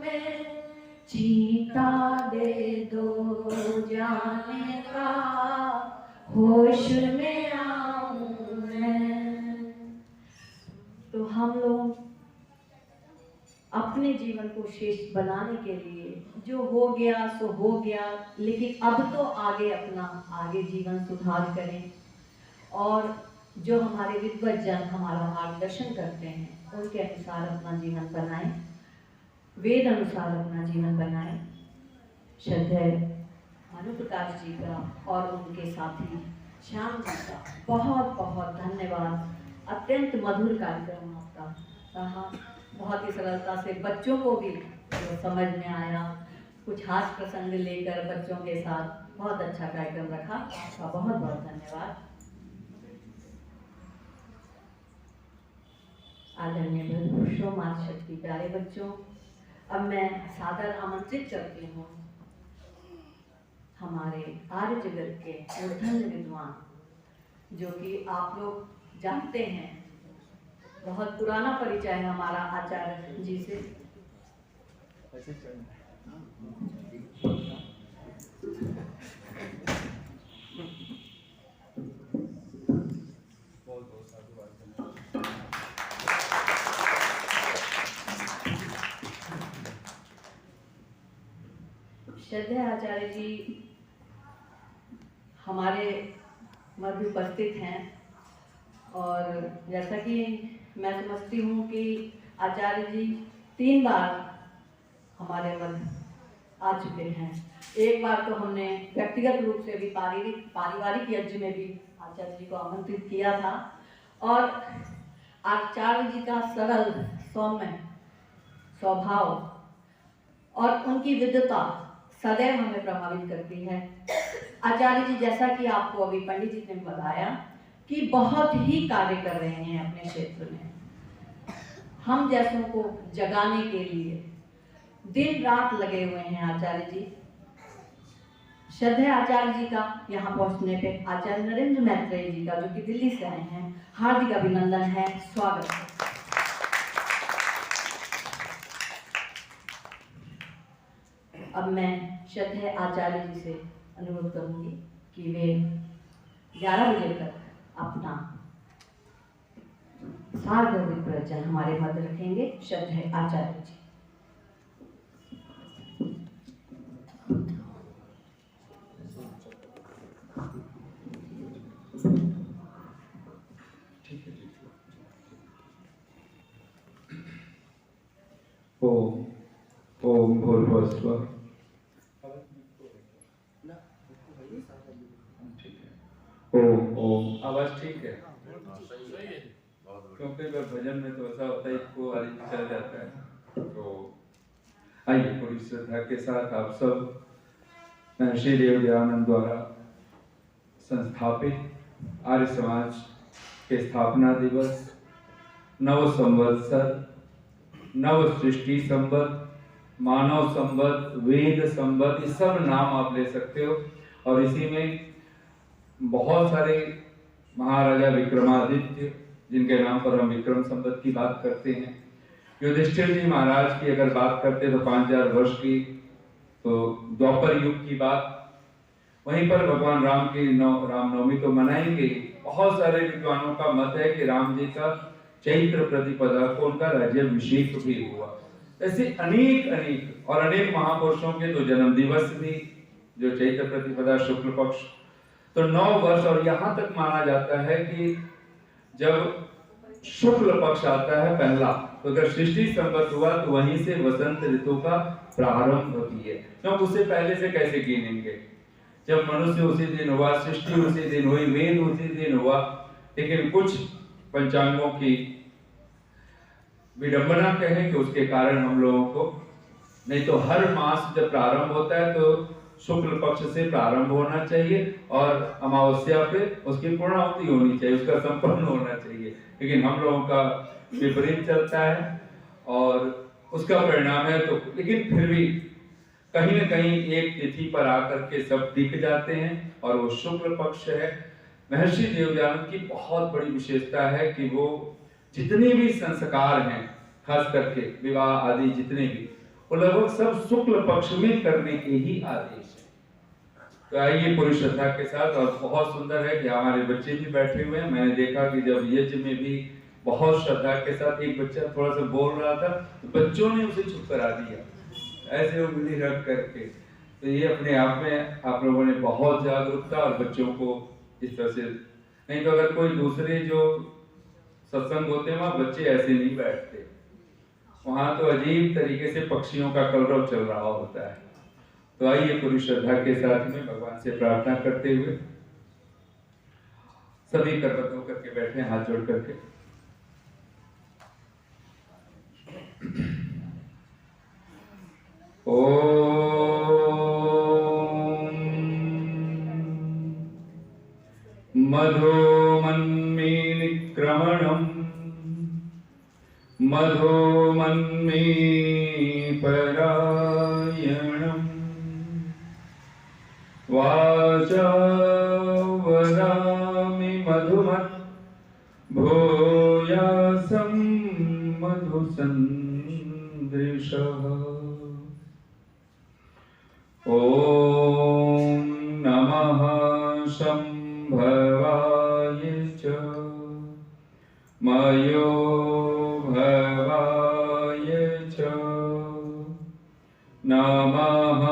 में चीता दे दो जाने का, होश में आऊं मैं। तो हम लोग अपने जीवन को श्रेष्ठ बनाने के लिए जो हो गया सो हो गया, लेकिन अब तो आगे जीवन सुधार करें और जो हमारे विद्वत जन हमारा मार्गदर्शन करते हैं उनके अनुसार अपना जीवन बनाएं, वेद अनुसार अपना जीवन बनाएं। श्रद्धेय भानु प्रकाश जी का और उनके साथी श्याम जी का बहुत बहुत धन्यवाद। अत्यंत मधुर कार्यक्रम आपका रहा, बहुत ही सरलता से बच्चों को भी समझ में आया, कुछ हास्य प्रसंग लेकर बच्चों के साथ बहुत अच्छा कार्यक्रम रखा। आपका बहुत बहुत धन्यवाद। आदरणीय भूषो मार्शद की प्यारे बच्चों, अब मैं सादर आमंत्रित करती हूँ हमारे आर्य जगत के मूर्धन्य विद्वान, जो कि आप लोग जानते हैं, बहुत पुराना परिचय है हमारा आचार्य जी से। श्रद्धेय आचार्य जी हमारे मध्य उपस्थित हैं और जैसा कि मैं समझती हूँ कि आचार्य जी 3 बार हमारे मध्य आ चुके हैं। एक बार तो हमने व्यक्तिगत रूप से भी पारिवारिक यज्ञ में भी आचार्य जी को आमंत्रित किया था और आचार्य जी का सरल सौम्य स्वभाव और उनकी विद्वता सदैव हमें प्रभावित करती है। आचार्य जी, जैसा कि आपको अभी पंडित जी ने बताया कि बहुत ही कार्य कर रहे हैं अपने क्षेत्र में, हम जैसों को जगाने के लिए दिन रात लगे हुए हैं आचार्य जी। श्रद्धेय आचार्य जी का यहाँ पहुँचने पे आचार्य नरेंद्र मैत्रेय जी का, जो कि दिल्ली से आए हैं, हार्दिक अभिनंदन है, स्वागत है। अब मैं श्रद्धेय आचार्य जी से अनुरोध करूंगी कि वे 11 बजे तक अपना सारगर्भित प्रवचन हमारे मध्य रखेंगे। श्रद्धेय आचार्य जी। ओम भूर्भुवस्सुः। ओम आवाज ठीक है? क्योंकि भजन में तो ऐसा होता है, इसको आदमी चल जाता है। तो आइए पूरी श्रद्धा के साथ आप सब महर्षि देव दयानंद द्वारा संस्थापित आर्य समाज के स्थापना दिवस, नव संवत्सर, नव सृष्टि संवत, मानव संवत, वेद संवत, ये सब नाम आप ले सकते हो। और इसी में बहुत सारे महाराजा विक्रमादित्य, जिनके नाम पर हम विक्रम संवत की बात करते हैं, युधिष्ठिर जी महाराज की अगर बात करते तो 5000 वर्ष की, तो द्वापर युग की बात। वहीं पर भगवान राम की रामनवमी तो मनाएंगे। बहुत सारे विद्वानों का मत है कि राम जी का चैत्र प्रतिपदा को उनका राज्याभिषेक भी हुआ। ऐसे अनेक और अनेक महापुरुषों के तो जन्म दिवस भी, जो चैत्र प्रतिपदा शुक्ल पक्ष, तो 9 वर्ष। और यहाँ तक माना जाता है कि जब शुक्ल पक्ष आता है पहला, तो अगर सृष्टि संवत हुआ तो वहीं से वसंत ऋतु का प्रारंभ होती है। क्योंकि उससे पहले से कैसे गिनेंगे? जब मनुष्य उसी दिन हुआ, सृष्टि उसी दिन हुई, वेद उसी दिन हुआ। लेकिन कुछ पंचांगों की विडंबना कहें कि उसके कारण हम लोगों को, नहीं तो हर मास जब प्रारंभ होता है तो शुक्ल पक्ष से प्रारंभ होना चाहिए और अमावस्या पे उसकी पूर्णाहुति होनी चाहिए, उसका संपन्न होना चाहिए। लेकिन हम लोगों का विपरीत चलता है और उसका परिणाम है। तो लेकिन फिर भी कहीं न कहीं एक तिथि पर आकर के सब दिख जाते हैं और वो शुक्ल पक्ष है। महर्षि देवदयानंद की बहुत बड़ी विशेषता है कि वो जितने भी संस्कार हैं, खास करके विवाह आदि जितने भी, वो लगभग सब शुक्ल पक्ष में करने के ही आदेश है। तो आइए पूरी श्रद्धा के साथ, और बहुत सुंदर है कि हमारे बच्चे भी बैठे हुए हैं। मैंने देखा कि जब यज्ञ में भी बहुत श्रद्धा के साथ एक बच्चा थोड़ा सा बोल रहा था तो बच्चों ने उसे चुप करा दिया, ऐसे उंगली रख करके। तो ये अपने आप में आप लोगों ने बहुत जागरूकता और बच्चों को इस तरह से, नहीं तो अगर कोई दूसरे जो सत्संग होते हैं वहां बच्चे ऐसे नहीं बैठते, वहां तो अजीब तरीके से पक्षियों का कलरव चल रहा होता है। तो आइए पूरी श्रद्धा के साथ में भगवान से प्रार्थना करते हुए सभी करवट होकर के बैठे, हाथ जोड़ करके। मधोमन्मे निक्रमणम् मधोमन्मे परायणम् वाचा वदामि मधुमत् भूयासं मधुसन्दृशः। ॐ नमः शम्भवाय च मयो भवाय च नमः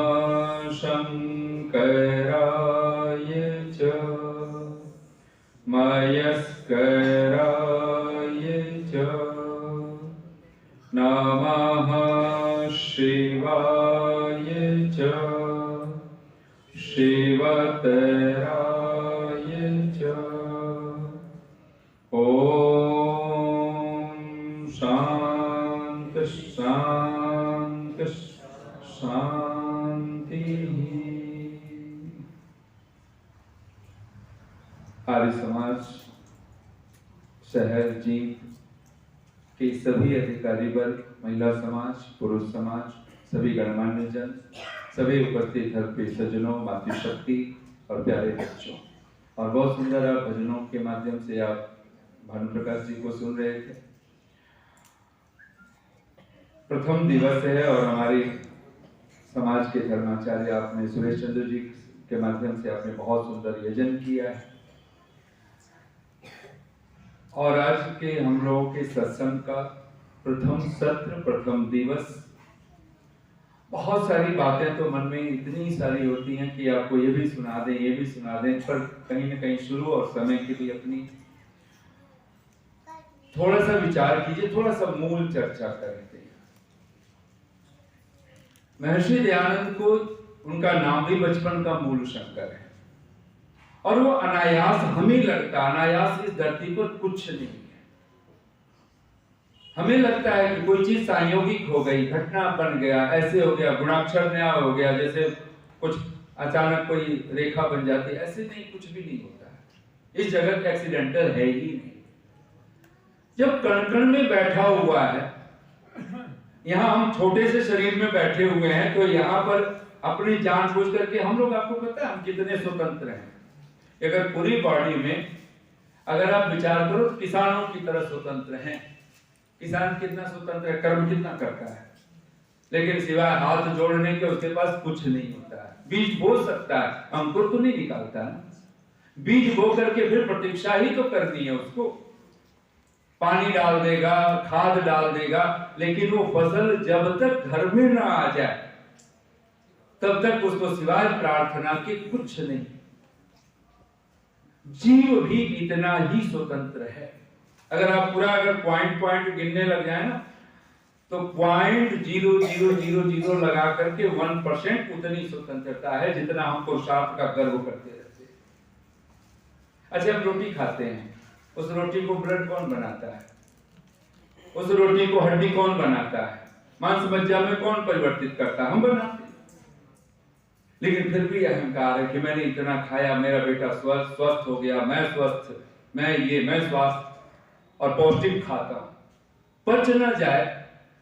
शङ्कराय च मयस्कराय च नमः शिवाय च शिवतराय च। ॐ शान्ति शान्ति शान्तिः। आर्य समाज शहर जींद के सभी अधिकारी वर्ग, महिला समाज, पुरुष समाज, सभी गणमान्य जन, सभी उपस्थित धर्म सज्जनों, मातृशक्ति और प्यारे बच्चों, और बहुत सुंदर आप भजनों के माध्यम से आप भानु प्रकाश जी को सुन रहे थे। प्रथम दिवस है और हमारे समाज के धर्माचार्य आपने सुरेश चंद्र जी के माध्यम से आपने बहुत सुंदर यजन किया है। और आज के हम लोगों के सत्संग का प्रथम सत्र, प्रथम दिवस, बहुत सारी बातें तो मन में इतनी सारी होती हैं कि आपको ये भी सुना दें, ये भी सुना दें, पर कहीं ना कहीं शुरू और समय की भी अपनी थोड़ा सा विचार कीजिए, थोड़ा सा मूल चर्चा करते हैं। महर्षि दयानंद को उनका नाम भी बचपन का मूल शंकर है, और वो अनायास हमें लगता, अनायास इस धरती पर कुछ नहीं है। हमें लगता है कि कोई चीज संयोगिक हो गई, घटना बन गया, ऐसे हो गया, गुणाक्षर नया हो गया, जैसे कुछ अचानक कोई रेखा बन जाती है, ऐसे नहीं, कुछ भी नहीं होता है। इस जगत एक्सीडेंटल है ही नहीं। जब कण कण में बैठा हुआ है, यहाँ हम छोटे से शरीर में बैठे हुए हैं, तो यहाँ पर अपनी जान बूझ करके हम लोग, आपको पता है हम कितने स्वतंत्र हैं। अगर पूरी बॉडी में अगर आप विचार करो तो किसानों की तरह स्वतंत्र हैं। किसान कितना स्वतंत्र है, कर्म कितना करता है, लेकिन सिवाय हाथ जोड़ने के उसके पास कुछ नहीं होता है। बीज बो सकता है, अंकुर तो नहीं निकालता है। बीज बो करके फिर प्रतीक्षा ही तो करनी है उसको, पानी डाल देगा, खाद डाल देगा, लेकिन वो फसल जब तक घर में ना आ जाए तब तक उसको सिवाय प्रार्थना के कुछ नहीं। जीव भी इतना ही स्वतंत्र है। अगर आप पूरा पॉइंट पॉइंट गिनने लग जाए ना, तो 0.0000 लगा करके 1% उतनी स्वतंत्रता है जितना हम पुरुषार्थ का गर्व करते रहते हैं। अच्छा, हम रोटी खाते हैं, उस रोटी को ब्रेड कौन बनाता है? उस रोटी को हड्डी कौन बनाता है? मांस मज्जा में कौन परिवर्तित करता है? हम बनाते हैं। लेकिन फिर भी अहंकार है कि मैंने इतना खाया, मेरा बेटा स्वस्थ हो गया, मैं स्वस्थ, मैं स्वास्थ्य और पौष्टिक खाता हूं। पच न जाए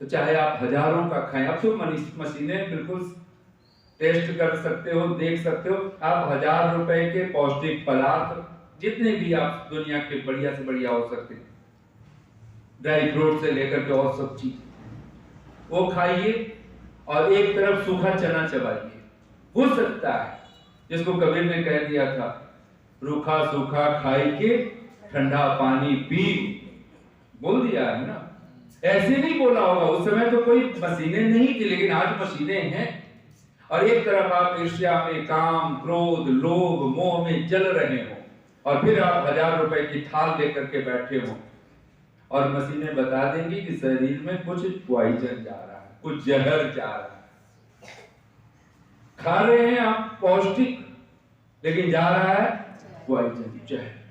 तो चाहे आप हजारों का खाएं। अब तो मशीनें बिल्कुल टेस्ट कर सकते हो, देख सकते हो। आप 1000 रुपए के पौष्टिक पदार्थ जितने भी आप दुनिया के बढ़िया से बढ़िया हो सकते हैं, ड्राई फ्रूट से लेकर के और सब चीज, वो खाइए और एक तरफ सूखा चना चबाइए। हो सकता है, जिसको कबीर ने कह दिया था, रूखा सूखा खाई के ठंडा पानी पी, बोल दिया है ना। ऐसे नहीं बोला होगा, उस समय तो कोई मशीनें नहीं थी, लेकिन आज मशीनें हैं। और एक तरफ आप ईर्ष्या में, काम, क्रोध, लोभ, मोह में जल रहे हो, और फिर आप 1000 रुपए की थाल लेकर के बैठे हो, और मशीनें बता देंगी कि शरीर में कुछ पॉइजन जा रहा है, कुछ जहर जा रहा है। खा रहे हैं आप पौष्टिक, लेकिन जा रहा है पॉइजन, जहर।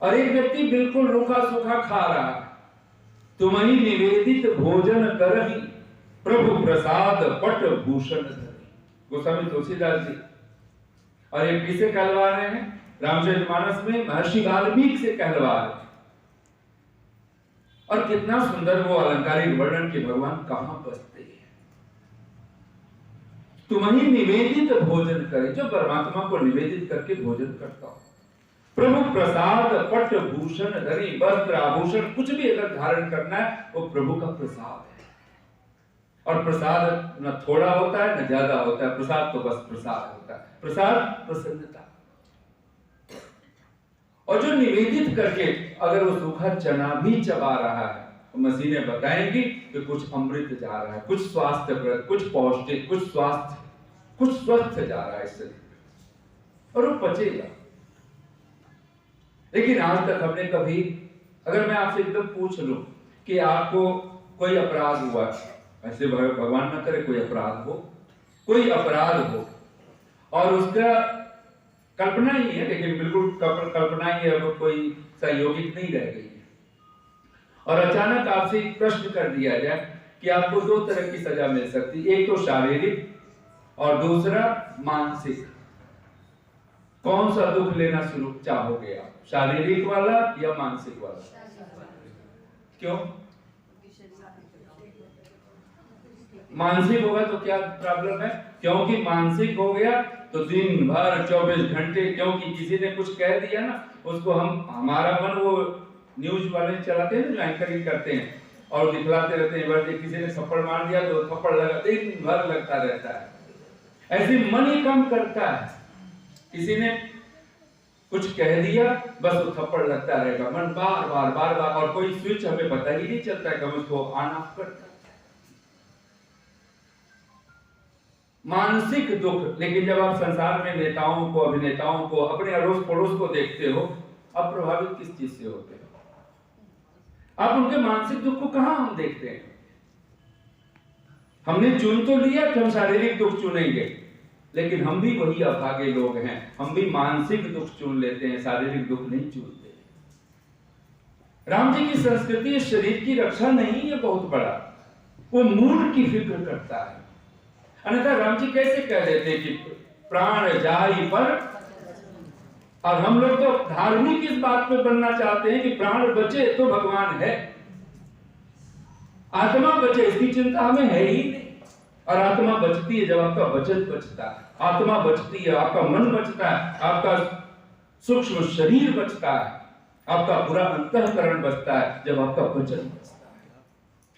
और एक व्यक्ति बिल्कुल रूखा सूखा खा रहा है। तुम्हीं निवेदित भोजन करही, प्रभु प्रसाद पट भूषण धरी। गोस्वामी तुलसीदास जी। और ये किसे कहलवा रहे हैं? रामचरितमानस में महर्षि वाल्मीकि से कहलवा रहे हैं। और कितना सुंदर वो अलंकारिक वर्णन के भगवान कहां बसते हैं। तुम्हीं निवेदित भोजन करे, जो परमात्मा को निवेदित करके भोजन करता हो। प्रभु प्रसाद पट भूषण धरी, वस्त्र आभूषण कुछ भी अगर धारण करना है वो प्रभु का प्रसाद है। और प्रसाद न थोड़ा होता है न ज्यादा होता है, प्रसाद तो बस प्रसाद होता है। प्रसाद प्रसन्नता। और जो निवेदित करके अगर वो सूखा चना भी चबा रहा है, तो मशीनें बताएंगी कि कुछ अमृत जा रहा है, कुछ स्वास्थ्यप्रद, कुछ पौष्टिक, कुछ स्वास्थ्य, कुछ स्वस्थ जा रहा है इससे, और वो पचेगा। लेकिन आज तक हमने कभी, अगर मैं आपसे एकदम पूछ लूं कि आपको कोई अपराध हुआ, ऐसे भगवान न करे कोई अपराध हो, कोई अपराध हो, और उसका कल्पना ही है, लेकिन बिल्कुल कल्पना ही है, वो कोई संयोगिक नहीं रह गई है, और अचानक आपसे एक प्रश्न कर दिया जाए कि आपको 2 तरह की सजा मिल सकती है, एक तो शारीरिक और दूसरा मानसिक। कौन सा दुख लेना शुरू चाहोगे आप, शारीरिक वाला या मानसिक वाला? क्यों? मानसिक होगा तो क्या प्रॉब्लम है? क्योंकि मानसिक हो गया तो दिन भर 24 घंटे, क्योंकि किसी ने कुछ कह दिया ना, उसको हमारा मन, वो न्यूज वाले चलाते हैं, जो एंकरिंग करते हैं और दिखलाते रहते हैं, किसी ने थप्पड़ मार दिया तो थप्पड़ लगा, दिन भर लगता रहता है। ऐसे मन ही काम करता है। किसी ने कुछ कह दिया, बस वो थप्पड़ लगता रहेगा, मन बार बार बार बार, और कोई स्विच हमें पता ही नहीं चलता है कब उसको ऑन ऑफ करता है। मानसिक दुख। लेकिन जब आप संसार में नेताओं को, अभिनेताओं को, अपने अड़ोस पड़ोस को देखते हो, आप प्रभावित किस चीज से होते हो? आप उनके मानसिक दुख को कहां हम देखते हैं? हमने चुन तो लिया कि हम शारीरिक दुख चुनेंगे, लेकिन हम भी वही अभागे लोग हैं, हम भी मानसिक दुख चुन लेते हैं, शारीरिक दुख नहीं चुनते। राम जी की संस्कृति शरीर की रक्षा नहीं है बहुत बड़ा, वो मूड की फिक्र करता है। अन्यथा राम जी कैसे कह देते हैं कि प्राण जाई पर, और हम लोग तो धार्मिक इस बात पे बनना चाहते हैं कि प्राण बचे तो भगवान है, आत्मा बचे इसकी चिंता हमें है ही नहीं। और आत्मा बचती है जब आपका वचन बचता है, आत्मा बचती है, आपका मन बचता है, आपका सूक्ष्म शरीर बचता है, आपका पूरा अंतःकरण बचता है जब आपका वचन बचता है।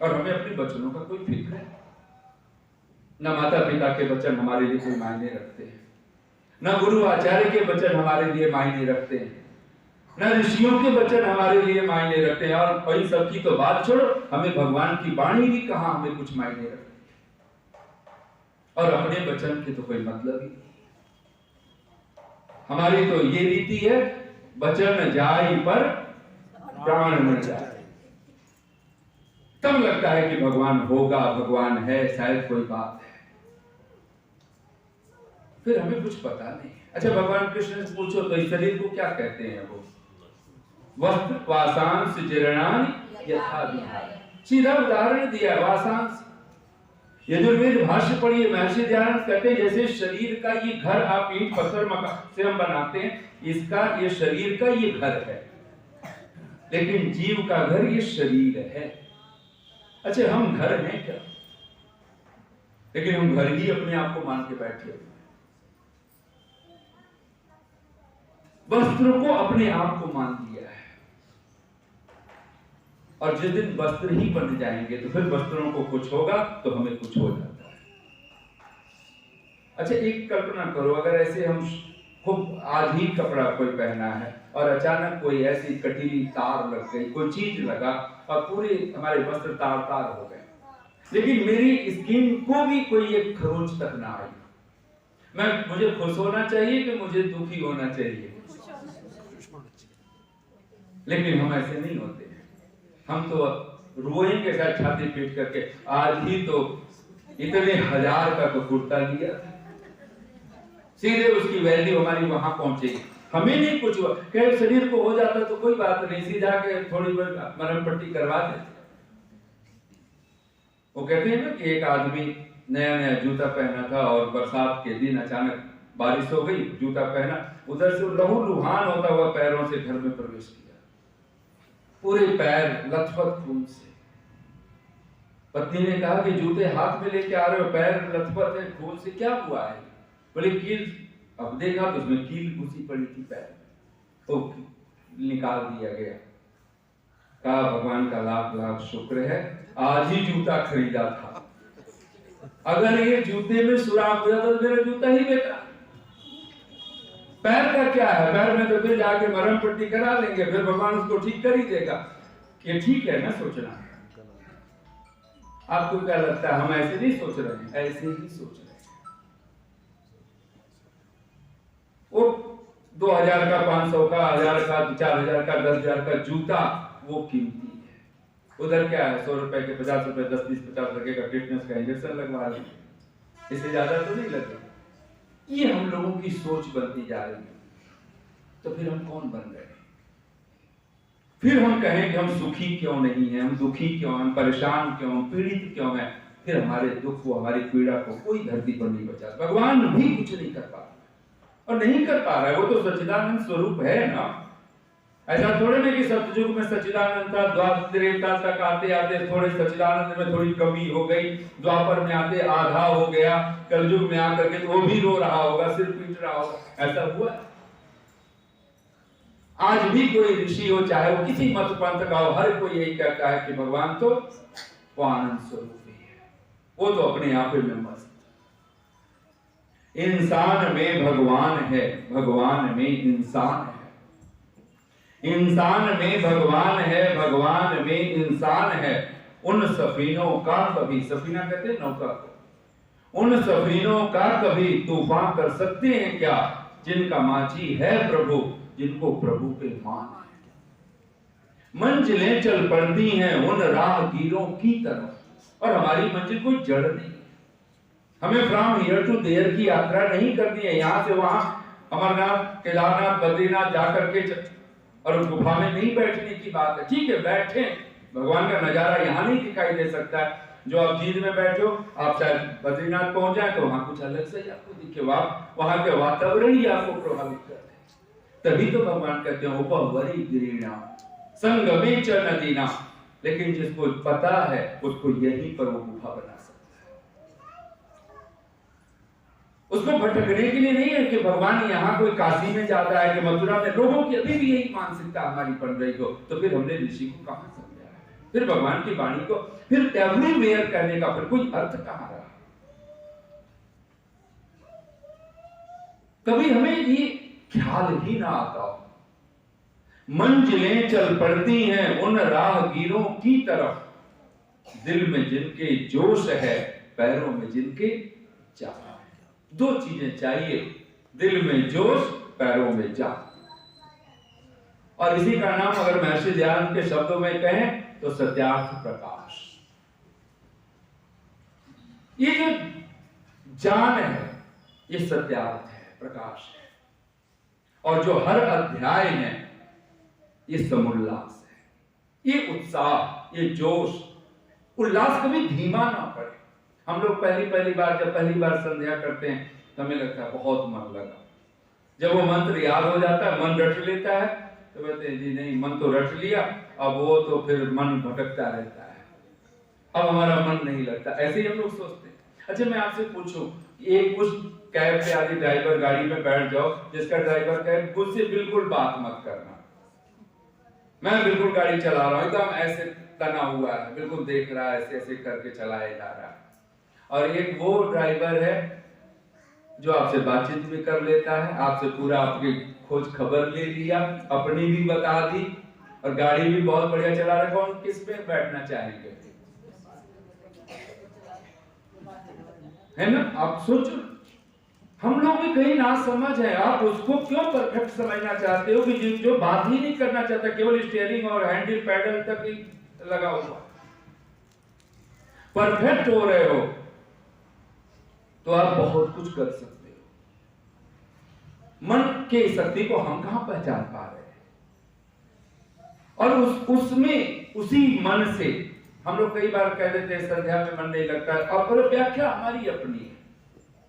और हमें अपने वचनों का कोई फिक्र है? न माता पिता के वचन हमारे लिए कोई मायने रखते हैं, न गुरु आचार्य के वचन हमारे लिए मायने रखते हैं, न ऋषियों के वचन हमारे लिए मायने रखते हैं। और वही सब की तो बात छोड़ो, हमें भगवान की वाणी भी कहां हमें कुछ मायने रखती है, और अपने वचन के तो कोई मतलब ही नहीं। हमारी तो ये रीति है, वचन जाई पर प्राण न जाए। तब लगता है कि भगवान होगा, भगवान है, शायद कोई बात है, फिर हमें कुछ पता नहीं। अच्छा, भगवान कृष्ण से पूछो तो इस शरीर को क्या कहते हैं? वो वस्त्र वासांस जीर्णानि यथा विहाय। सीधा उदाहरण दिया, वासांस। यजुर्वेद भाष्य पढ़िए, महर्षि दयानंद कहते हैं जैसे शरीर का ये घर, आप ईंट पत्थर मकान से हम बनाते हैं, इसका ये शरीर का ये घर है, लेकिन जीव का घर ये शरीर है। अच्छा, हम घर हैं क्या? लेकिन हम घर ही अपने आप को मान के बैठे हुए, वस्त्र को अपने आप को मान लिया है। और जिस दिन वस्त्र ही बन जाएंगे तो फिर वस्त्रों को कुछ होगा तो हमें कुछ हो जाता है। अच्छा, एक कल्पना करो, अगर ऐसे हम खूब आज ही कपड़ा कोई पहना है और अचानक कोई ऐसी कटीली तार लग गई, कोई चीज लगा और पूरे हमारे वस्त्र तार तार हो गए, लेकिन मेरी स्किन को भी कोई एक खरोंच तक ना आई, मुझे खुश होना चाहिए कि मुझे दुखी होना चाहिए? लेकिन हम ऐसे नहीं होते हैं। हम तो रोएंगे साथ छाती पीट करके, आज ही तो इतने 1000 का तो कुर्ता लिया था, सीधे उसकी वैल्यू हमारी वहां पहुंचेगी। हमें नहीं कुछ हुआ, कहीं शरीर को हो जाता तो कोई बात नहीं, सीधा के थोड़ी बहुत मरहम पट्टी करवा देते। वो कहते हैं ना कि एक आदमी नया नया जूता पहना था और बरसात के दिन अचानक बारिश हो गई, जूता पहना, उधर से लहू लुहान होता हुआ पैरों से घर में प्रवेश किया, पूरे पैर लथपथ खून से। पत्नी ने कहा कि जूते हाथ में लेके आ रहे हो, पैर लथपथ है खून से, क्या हुआ है? बोले कील। अब देखा तो उसमें कील घुसी पड़ी थी पैर में, तो निकाल दिया गया। कहा भगवान का लाख लाख शुक्र है आज ही जूता खरीदा था, अगर ये जूते में सुराख हो जाता तो मेरा जूता ही बेकार। पैर का क्या है, पैर में तो फिर जाके मरहम पट्टी करा लेंगे, फिर भगवान उसको ठीक कर ही देगा। ये ठीक है ना सोचना? आपको क्या लगता है? हम ऐसे नहीं सोच रहे हैं, ऐसे ही सोच रहे हैं। वो 2000 का, 500 का, 1000 का, 4000 का, 10,000 का जूता वो कीमती है। उधर क्या है, 100 रुपए के 50 रुपए, 10, 20, 50 रुपए का टिटनेस का इंजेक्शन लगवा लेंगे, इससे ज्यादा तो नहीं लगेगा। ये हम लोगों की सोच बनती जा रही है। तो फिर हम कौन बन गए? फिर हम कहें कि हम सुखी क्यों नहीं है, हम दुखी क्यों, हम परेशान क्यों, हम पीड़ित क्यों हैं? फिर हमारे दुख को, हमारी पीड़ा को कोई धरती पर नहीं बचा। भगवान भी कुछ नहीं कर पा रहा और नहीं कर पा रहा है, वो तो सच्चिदानंद स्वरूप है ना। ऐसा थोड़े नहीं कि सतयुग में सच्चिदानंद था, द्वापर त्रेता तक आते आते थोड़े सच्चिदानंद में थोड़ी कमी हो गई, द्वापर में आते आधा हो गया, कलयुग में आकर के वो भी रो रहा होगा, सिर पीट रहा होगा, ऐसा हुआ? आज भी कोई ऋषि हो, चाहे वो किसी मत पंथ का हो, हर कोई यही कहता है कि भगवान तो वो आनंद स्वरूप ही है, वो तो अपने आप में मस्त। इंसान में भगवान है, भगवान में इंसान है, इंसान में भगवान है, भगवान में इंसान है। उन सफीनों का कभी, सफीना कहते हैं नौका को, उन सफीनों का कभी तूफान कर सकते हैं क्या, जिनका माची है प्रभु, जिनको प्रभु पे मान है। मंजिलें चल पड़ती हैं उन राहगीरों की तरफ, और हमारी मंजिल कोई जड़ नहीं, हमें फ्रॉम हियर टू देयर की यात्रा नहीं करनी है। यहां से वहां अमरनाथ, केदारनाथ, बद्रीनाथ जाकर के और गुफा में नहीं बैठने की बात है। ठीक है, बैठे, भगवान का नजारा यहाँ नहीं दिखाई दे सकता है। जो आप जींद में बैठे हो, आप शायद बद्रीनाथ पहुंच जाए तो वहां कुछ अलग से आपको दिखे, वहां के वातावरण ही आपको प्रभावित करते हैं। तभी तो भगवान कहते हैं उपवरी गिरिणा संगमे च नदीना। लेकिन जिसको पता है उसको यहीं पर वो गुफा बना सकता है। उसको भटकने के लिए नहीं है कि भगवान यहाँ कोई काशी में जाता है कि मथुरा में। लोगों की अभी भी यही मानसिकता हमारी बन रही हो, तो फिर हमने ऋषि को कहां समझा है, फिर भगवान की वाणी को फिर एवरीवेयर करने का फिर कोई अर्थ कहां रहा? कभी हमें ये ख्याल ही ना आता हो। मंजिलें चल पड़ती हैं उन राहगीरों की तरफ, दिल में जिनके जोश है, पैरों में जिनके चाह है। दो चीजें चाहिए, दिल में जोश, पैरों में चाह। और इसी का नाम अगर महर्षि दयानंद के शब्दों में कहें तो सत्यार्थ प्रकाश। ये जो जान है ये सत्यार्थ है, प्रकाश है। और जो हर अध्याय है ये समुल्लास है, ये उत्साह, ये जोश। उल्लास कभी धीमा ना पड़े। हम लोग पहली बार संध्या करते हैं तो हमें लगता है बहुत मन लगा। जब वो मंत्र याद हो जाता है, मन रट लेता है, तो कहते हैं जी नहीं, मन तो रट लिया, अब वो तो फिर मन भटकता रहता है, अब हमारा मन नहीं लगता। ऐसे ही हम लोग सोचते हैं। अच्छा, मैं आपसे पूछूं, एक कुछ कैब पे आदि ड्राइवर गाड़ी में बैठ जाओ, जिसका ड्राइवर कहे मुझसे बिल्कुल बात मत करना, मैं बिल्कुल गाड़ी चला रहा हूं, एकदम ऐसे तना हुआ है, बिल्कुल देख रहा है, ऐसे ऐसे करके चलाया जा रहा है। और एक वो ड्राइवर है जो आपसे बातचीत भी कर लेता है, आपसे पूरा आपकी खोज खबर ले लिया, अपनी भी बता दी, और गाड़ी भी बहुत बढ़िया चला रहा है। कौन किस पे बैठना चाहेंगे? है ना? आप सोचो, हम लोग भी कहीं ना समझ है। आप उसको क्यों परफेक्ट समझना चाहते हो कि जो बात ही नहीं करना चाहता, केवल स्टीयरिंग और हैंडल पैडल तक ही लगा हुआ। परफेक्ट हो रहे हो तो आप बहुत कुछ कर सकते हो। मन के शक्ति को हम कहां पहचान पा रहे हैं? और उसमें उसी मन से हम लोग कई बार कह देते हैं संध्या में मन नहीं लगता, और व्याख्या हमारी अपनी है।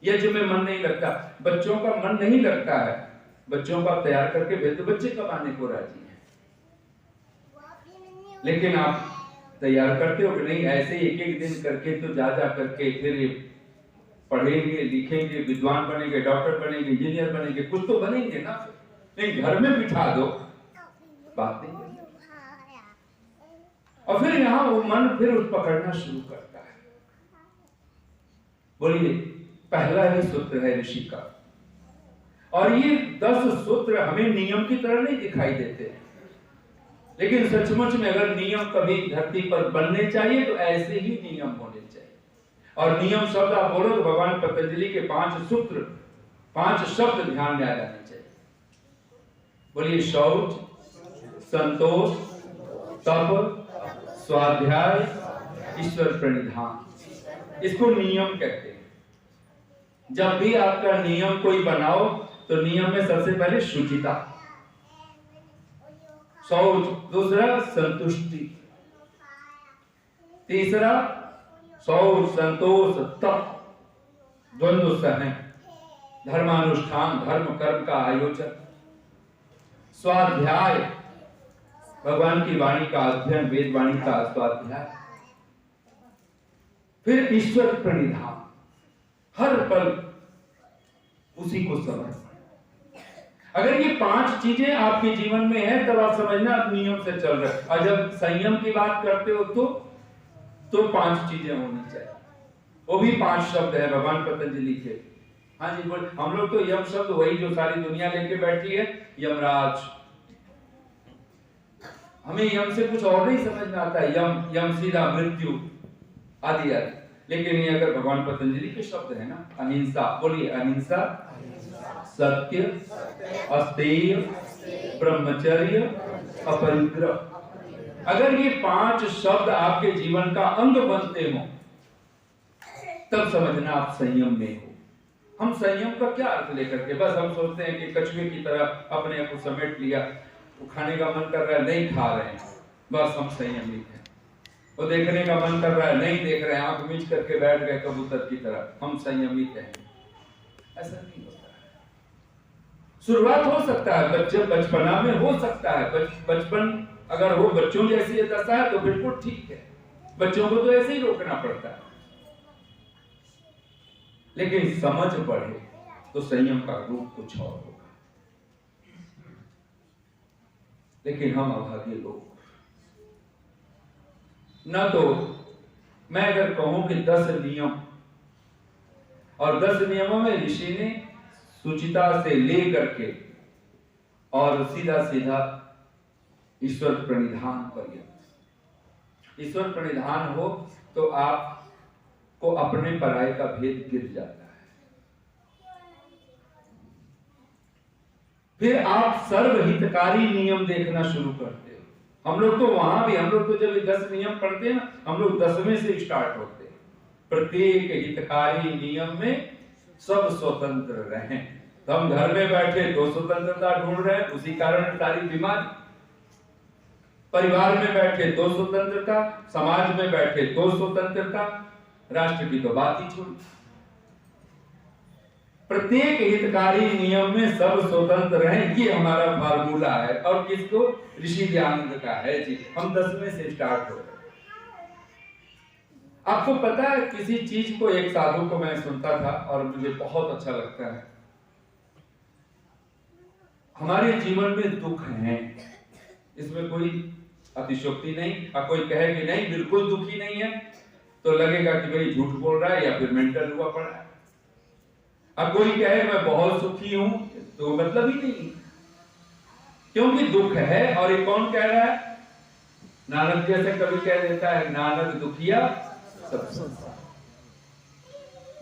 यज्ञ में मन नहीं लगता, बच्चों का मन नहीं लगता है, बच्चों को आप तैयार करके भेज दो, बच्चे कब आने को राजी हैं। लेकिन आप तैयार करते हो कि नहीं? ऐसे एक एक दिन करके तो जा करके फिर पढ़ेंगे, लिखेंगे, विद्वान बनेंगे, डॉक्टर बनेंगे, इंजीनियर बनेंगे, कुछ तो बनेंगे ना। नहीं, घर में बिठा दो, बात नहीं। और फिर यहाँ वो मन फिर उस पकड़ना शुरू करता है। बोलिए, पहला ही सूत्र है ऋषि का, और ये 10 सूत्र हमें नियम की तरह नहीं दिखाई देते, लेकिन सचमुच में अगर नियम कभी धरती पर बनने चाहिए तो ऐसे ही नियम होने चाहिए। और नियम शब्द आप बोलो तो भगवान पतंजलि के 5 सूत्र, 5 शब्द ध्यान में आ जाने चाहिए। बोलिए, शौच, संतोष, तप, स्वाध्याय, ईश्वर प्रणिधान। इसको नियम कहते हैं। जब भी आपका नियम कोई बनाओ तो नियम में सबसे पहले शुचिता, शौच, दूसरा संतुष्टि, तीसरा शौच, संतोष, तप, द्वंद्व सहन, धर्मानुष्ठान, धर्म कर्म का आयोजन, स्वाध्याय, भगवान की वाणी का अध्ययन, वेद वाणी का स्वाध्याय, फिर ईश्वर प्रणिधान, हर पल उसी को समझना। अगर ये 5 चीजें आपके जीवन में है तब आप समझना आप नियम से चल रहे। और जब संयम की बात करते हो तो 5 चीजें होनी चाहिए। वो भी 5 शब्द है भगवान पतंजलि के। हाँ जी बोल। हम लोग तो यम शब्द वही जो सारी दुनिया लेके बैठी है, यमराज। हमें यम से कुछ और नहीं समझ में आता है। यम सीधा मृत्यु आदि आदि। लेकिन ये अगर भगवान पतंजलि के शब्द है ना, अहिंसा। बोलिए, अहिंसा, सत्य, अस्तेय, ब्रह्मचर्य, अपरिग्रह। अगर ये 5 शब्द आपके जीवन का अंग बनते हो तब समझना आप संयम में हो। हम संयम का क्या अर्थ लेकर के बस हम सोचते हैं कि कछुए की तरह अपने आप को समेट लिया, वो खाने का मन कर रहा है, नहीं खा रहे हैं, बस हम संयमित हैं। वो देखने का मन कर रहा है, नहीं देख रहे हैं, आंख मीच करके बैठ गए कबूतर की तरह, हम संयमित हैं। ऐसा नहीं होता है। शुरुआत हो सकता है बचपना में हो सकता है, बचपन अगर वो बच्चों जैसी दशा है तो बिल्कुल ठीक है, बच्चों को तो ऐसे ही रोकना पड़ता है। लेकिन समझ बढ़े तो संयम का रूप कुछ और होगा। लेकिन हम अभागे लोग न तो मैं अगर कहूं कि 10 नियम, और 10 नियमों में ऋषि ने सुचिता से ले करके और सीधा सीधा ईश्वर प्रणिधान पर्यंत। ईश्वर प्रणिधान हो तो आपको अपने पराये का भेद गिर जाता है। फिर आप सर्वहितकारी नियम देखना शुरू करते हो। हम लोग तो वहां भी, हम लोग तो जब 10 नियम पढ़ते हैं ना, हम लोग 10वें से स्टार्ट होते हैं। प्रत्येक हितकारी नियम में सब स्वतंत्र रहें। तो हम घर में बैठे तो स्वतंत्रता ढूंढ रहे हैं, उसी कारण सारी बीमारी। परिवार में बैठे तो स्वतंत्रता, समाज में बैठे तो स्वतंत्रता, राष्ट्र की तो बात ही छोड़ी। प्रत्येक हितकारी नियम में सब स्वतंत्र रहें, ये हमारा फार्मूला है। और किसको? ऋषि दयानंद का है जी। हम 10वें से स्टार्ट हो रहे हैं। आपको पता है, किसी चीज को, एक साधु को मैं सुनता था और मुझे बहुत अच्छा लगता है। हमारे जीवन में दुख है, इसमें कोई अतिशोक्ति नहीं। अब कोई कहे कि नहीं बिल्कुल दुखी नहीं है तो लगेगा कि भाई झूठ बोल रहा है या फिर मेंटल हुआ पड़ा है। अब कोई कहे मैं बहुत सुखी हूं तो मतलब ही नहीं, क्योंकि दुख है। और ये कौन कह रहा है? नानक जैसे कभी कह देता है, नानक दुखिया सब संसार।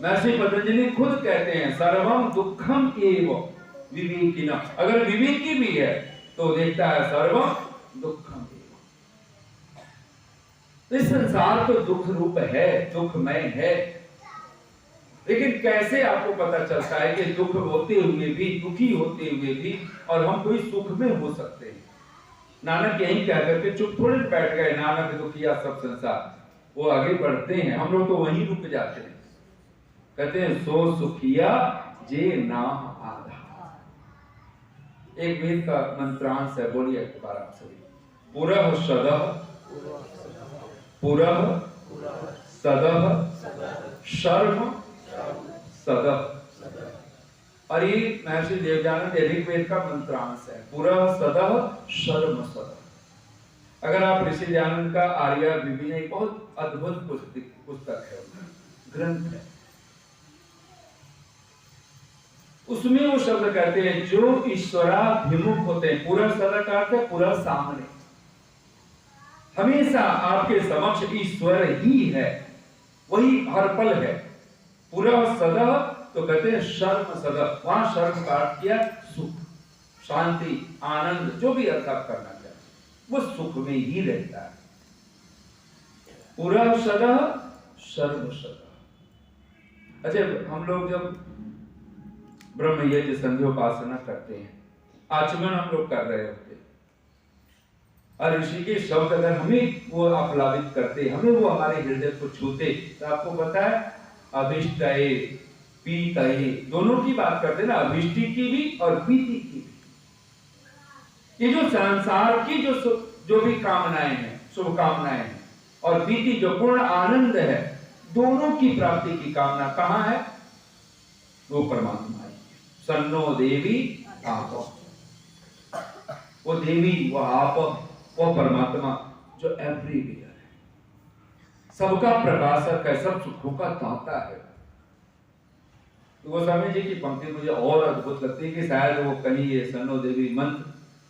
महर्षि पतंजलि खुद कहते हैं सर्वम दुखम एव विवेकिना। अगर विवेकी भी है तो देखता है सर्वम दुखम एव। इस संसार तो दुख रूप है, दुखमय है। लेकिन कैसे आपको पता चलता है कि दुख होते हुए भी, दुखी होते हुए भी और हम कोई सुख में हो सकते हैं? नानक यही कह करके चुप थोड़े बैठ गए, नानक दुखिया सब संसार। वो आगे बढ़ते हैं, हम लोग तो वहीं रुक जाते हैं। कहते हैं सो सुखिया जे नाम आधा। एक वेद का मंत्रांश है, बोलिए एक बार आप सभी। पुरः सदः पुरः सदः शर्म सदः। और ये महर्षि देवयानंद ऋग्वेद का मंत्रांश है, पुरः सदः शर्म सदः। अगर आप ऋषि दयानंद का आर्या विभिन्न, एक बहुत अद्भुत पुस्तक है, ग्रंथ है, उसमें वो शब्द कहते हैं जो ईश्वराभिमुख होते हैं। पुरः सदः का अर्थ है पुरः सामने, हमेशा आपके समक्ष ईश्वर ही है, वही हर पल है। पुरः सदः तो कहते हैं शर्म सदः। वहां शर्म का अर्थ किया सुख, शांति, आनंद, जो भी अर्थ आप करना चाहिए, वो सुख में ही रहता है। पुरः सदः शर्म सदः। अच्छा, हम लोग जब ब्रह्म यज्ञ संध्योपासना करते हैं, आचमन हम लोग कर रहे होते हैं, और ऋषि के शब्द अगर हमें वो आप्लावित करते, हमें वो हमारे हृदय को छूते, तो आपको पता है अभिष्टये पीतये, दोनों की बात करते हैं ना, अभिष्टि की भी और पीति की भी। ये जो संसार की जो भी कामनाएं हैं, शुभकामनाएं हैं, और पीति जो पूर्ण आनंद है, दोनों की प्राप्ति की कामना कहां है? वो परमात्मा है। सन्नो देवी आप, वो देवी, वो आप, वो परमात्मा जो एवरीवेयर है, सबका प्रकाशक है, सब सुखों का दाता है। तो गोस्वामी जी की पंक्ति मुझे और अद्भुत लगती है कि शायद वो कहीं ये सन्नो देवी मंत्र,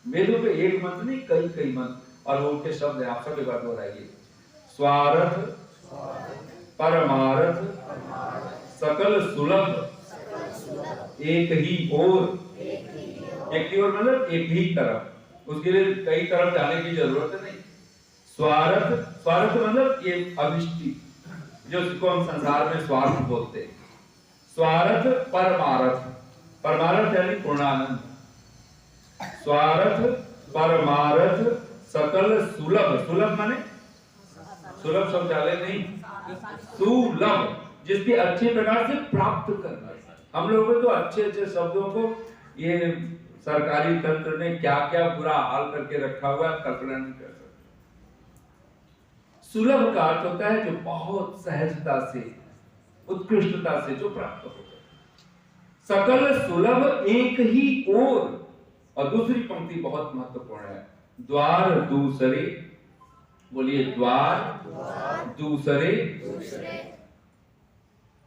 वेदों पे एक मंत्र नहीं, कई कई मंत्र, और वो उनके शब्द हैं, आप सब एक बार दोहराइए। स्वार्थ परमार्थ सकल सुलभ एक ही ओर। एक ही ओर मतलब एक ही तरफ, उसके लिए कई तरफ जाने की जरूरत नहीं। स्वार्थ, स्वार्थ मतलब ये अभिष्टि, जो इसको हम संसार में स्वार्थ बोलते हैं। स्वार्थ परमार्थ, परमार्थ यानी पूर्णानंद। स्वार्थ परमार्थ सकल सुलभ, सुलभ माने सुलभ शौचालय नहीं, सुलभ जिसके अच्छे प्रकार से प्राप्त करना। हम लोगों तो अच्छे अच्छे शब्दों को ये सरकारी तंत्र ने क्या क्या बुरा हाल करके रखा हुआ है, कल्पना नहीं कर सकते। सुलभ का अर्थ होता है जो बहुत सहजता से, उत्कृष्टता से जो प्राप्त होता है। सकल सुलभ एक ही ओर। और दूसरी पंक्ति बहुत महत्वपूर्ण है, द्वार दूसरे, बोलिए द्वार दूसरे,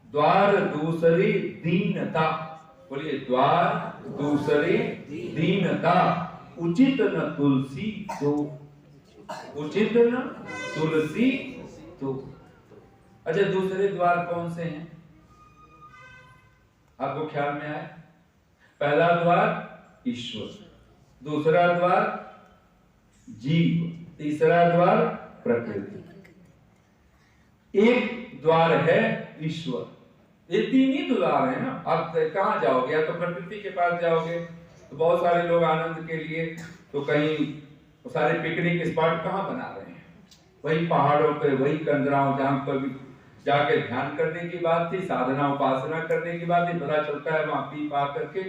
द्वार दूसरे दीनता, बोलिए द्वार दूसरे दीनता। उचित न तुलसी तो, उचित न तुलसी तो। अच्छा, दूसरे द्वार कौन से हैं आपको ख्याल में आए? पहला द्वार ईश्वर, दूसरा द्वार जीव, तीसरा द्वार प्रकृति। एक द्वार है ईश्वर। ये तीन ही द्वार है ना। आप कहां जाओगे? या तो प्रकृति के पास जाओगे, तो बहुत सारे लोग आनंद के लिए तो कहीं सारे पिकनिक स्पॉट कहां बना रहे हैं? वही पहाड़ों पे, वही कंदराओं, जहां पर भी जाके ध्यान करने की बात थी, साधना उपासना करने की बात थी, पता चलता है वहां पी पा करके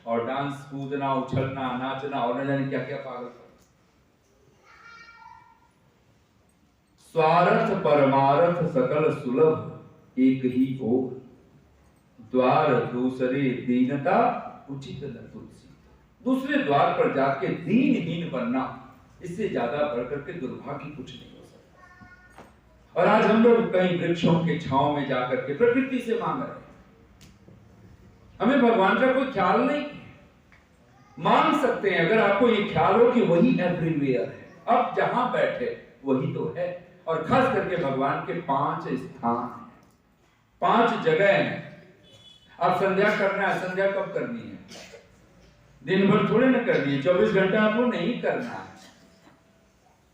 और डांस, कूदना, उछलना, नाचना और न जाने क्या क्या पागल। स्वार्थ परमार्थ सकल सुलभ एक ही ओर। द्वार दूसरे दीनता उचित न तुलसी। दूसरे द्वार पर जाके दीनहीन बनना, इससे ज्यादा बढ़कर के दुर्भाग्य कुछ नहीं हो सकता। और आज हम लोग कहीं वृक्षों के छांव में जाकर के प्रकृति से मांग रहे हैं। हमें भगवान का कोई ख्याल नहीं। मांग सकते हैं अगर आपको ये ख्याल हो कि वही एवरीवेयर है, अब जहां बैठे वही तो है। और खास करके भगवान के 5 स्थान, 5 जगह हैं। आप संध्या करना है, संध्या कब करनी है? दिन भर थोड़े ना करनी है, 24 घंटा आपको नहीं करना है।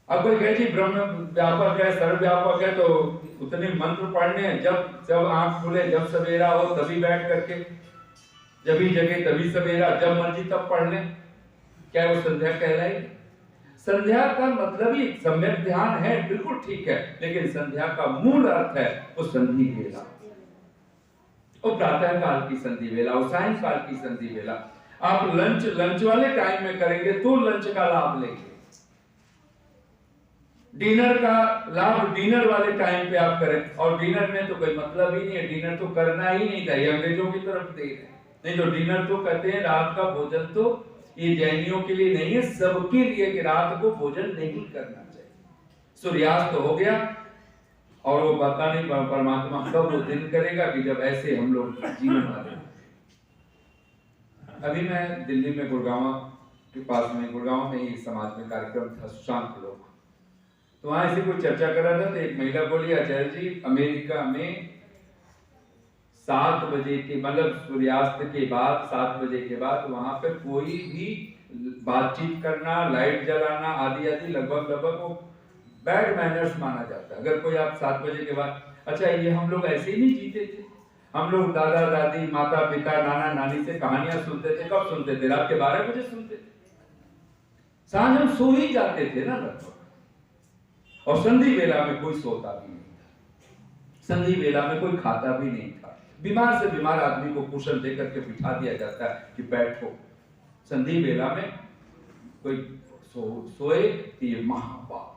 अब कोई कहे जी ब्रह्म व्यापक है, सर्व व्यापक है, तो उतने मंत्र पढ़ने हैं, जब आंख खुले, जब सवेरा हो तभी बैठ करके, जब ही जगे तभी सवेरा, जब मर्जी तब पढ़ लें। क्या वो संध्या कहलाएगी? संध्या का मतलब ही सम्यक ध्यान है, बिल्कुल ठीक है, लेकिन संध्या का मूल अर्थ है वो संधि वेला, वो प्रातः काल की संधि वेला, वो सायं काल की संधि वेला। आप लंच वाले टाइम में करेंगे तो लंच का लाभ लेंगे। डिनर का लाभ डिनर वाले टाइम पे आप करें, और डिनर में तो कोई मतलब ही नहीं है, डिनर तो करना ही नहीं था, ये अंग्रेजों की तरफ दे रहे हैं। नहीं तो डिनर तो कहते हैं रात का भोजन तो ये जैनियों के लिए नहीं है, सबके लिए कि रात को भोजन नहीं करना चाहिए। सूर्यास्त हो गया और वो पता नहीं परमात्मा कब वो दिन करेगा कि जब ऐसे हम लोग जीवन वाले। अभी मैं दिल्ली में गुड़गांव के पास में, गुड़गांव में ही समाज में कार्यक्रम था सुशांत लोग, तो वहां ऐसी कोई चर्चा कर रहा था, तो एक महिला बोली, आचार्य जी अमेरिका में 7 बजे के मतलब सूर्यास्त के बाद 7 बजे के बाद वहां पे कोई भी बातचीत करना, लाइट जलाना आदि आदि लगभग वो बैड मैनर्स माना जाता है। अगर कोई आप 7 बजे के बाद, अच्छा ये हम लोग ऐसे ही नहीं जीते थे, हम लोग दादा दादी माता पिता नाना नानी से कहानियां सुनते थे। कब सुनते थे? रात के 12 बजे सुनते थे, सांझ हम सो ही जाते थे ना लगभग। और संधि वेला में कोई सोता भी नहीं था, संधि वेला में कोई खाता भी नहीं था। बीमार से बीमार आदमी को कुशन देकर के बिठा दिया जाता है कि बैठो। संधि वेला में कोई सोए तो ये महापाप,